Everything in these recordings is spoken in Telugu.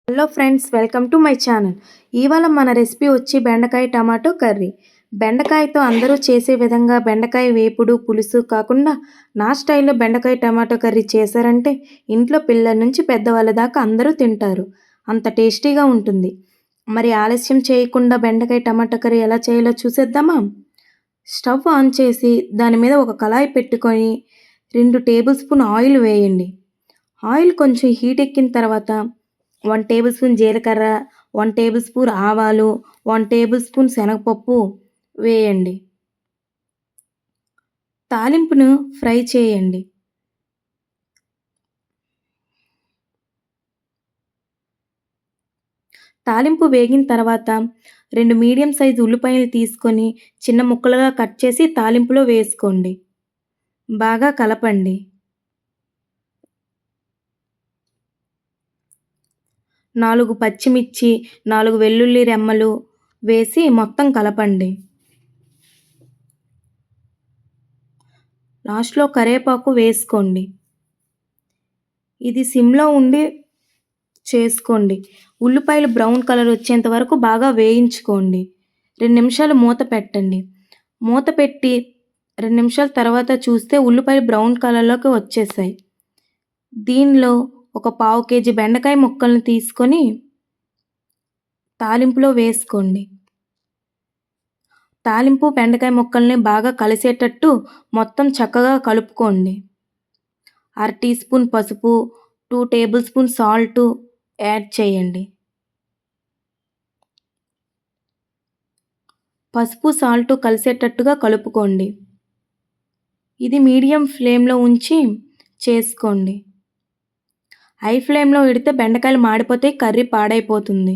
Hello friends, welcome to my channel. ఇవాళ మన రెసిపీ వచ్చి బెండకాయ టమాటో కర్రీ. బెండకాయతో అందరూ చేసే విధంగా బెండకాయ వేపుడు పులుసు కాకుండా నా స్టైల్లో బెండకాయ టమాటో కర్రీ చేశారంటే ఇంట్లో పిల్లల నుంచి పెద్దవాళ్ళ దాకా అందరూ తింటారు. అంత టేస్టీగా ఉంటుంది. మరి ఆలస్యం చేయకుండా బెండకాయ టమాటో కర్రీ ఎలా చేయాలో చూసేద్దామా? స్టవ్ ఆన్ చేసి దాని మీద ఒక కళాయి పెట్టుకొని 2 టేబుల్ స్పూన్ ఆయిల్ వేయండి. ఆయిల్ కొంచెం హీట్ ఎక్కిన తర్వాత 1 టేబుల్ స్పూన్ జీలకర్ర, 1 టేబుల్ స్పూన్ ఆవాలు, 1 టేబుల్ స్పూన్ శనగపప్పు వేయండి. తాలింపును ఫ్రై చేయండి. తాలింపు వేగిన తర్వాత 2 మీడియం సైజు ఉల్లిపాయలు తీసుకొని చిన్న ముక్కలుగా కట్ చేసి తాలింపులో వేసుకోండి. బాగా కలపండి. 4 పచ్చిమిర్చి, 4 వెల్లుల్లి రెమ్మలు వేసి మొత్తం కలపండి. లాస్ట్‌లో కరివేపాకు వేసుకోండి. ఇది సిమ్‌లో ఉండి చేసుకోండి. ఉల్లిపాయలు బ్రౌన్ కలర్ వచ్చేంత వరకు బాగా వేయించుకోండి. 2 నిమిషాలు మూత పెట్టండి. మూత పెట్టి 2 నిమిషాల తర్వాత చూస్తే ఉల్లిపాయలు బ్రౌన్ కలర్‌లోకి వచ్చేసాయి. దీనిలో ఒక పావు కేజీ బెండకాయ ముక్కల్ని తీసుకొని తాలింపులో వేసుకోండి. తాలింపు బెండకాయ ముక్కల్ని బాగా కలిసేటట్టు మొత్తం చక్కగా కలుపుకోండి. అర టీ స్పూన్ పసుపు, 2 టేబుల్ స్పూన్ సాల్టు యాడ్ చేయండి. పసుపు, సాల్టు కలిసేటట్టుగా కలుపుకోండి. ఇది మీడియం ఫ్లేమ్‌లో ఉంచి చేసుకోండి. హై ఫ్లేమ్‌లో పెడితే బెండకాయలు మాడిపోతాయి, కర్రీ పాడైపోతుంది.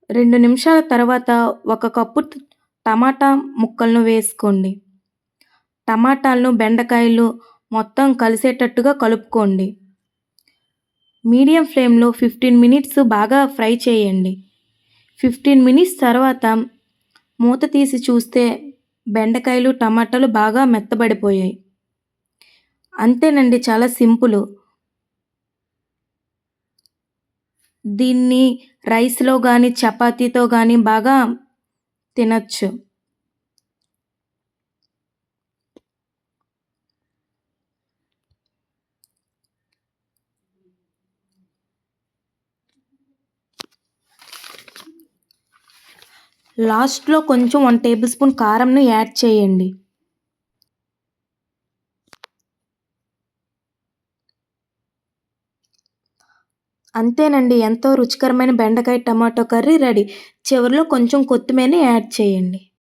2 నిమిషాల తర్వాత ఒక కప్పు టమాటా ముక్కలను వేసుకోండి. టమాటాలను, బెండకాయలు మొత్తం కలిసేటట్టుగా కలుపుకోండి. మీడియం ఫ్లేమ్‌లో 15 మినిట్స్ బాగా ఫ్రై చేయండి. 15 మినిట్స్ తర్వాత మూత తీసి చూస్తే బెండకాయలు, టమాటాలు బాగా మెత్తబడిపోయాయి. అంతేనండి, చాలా సింపుల్. దీన్ని రైస్‌లో గానీ, చపాతీతో గానీ బాగా తినొచ్చు. లాస్ట్‌లో కొంచెం 1 టేబుల్ స్పూన్ కారంని యాడ్ చేయండి. అంతేనండి, ఎంతో రుచికరమైన బెండకాయ టమాటో కర్రీ రెడీ. చివరిలో కొంచెం కొత్తిమీరని యాడ్ చేయండి.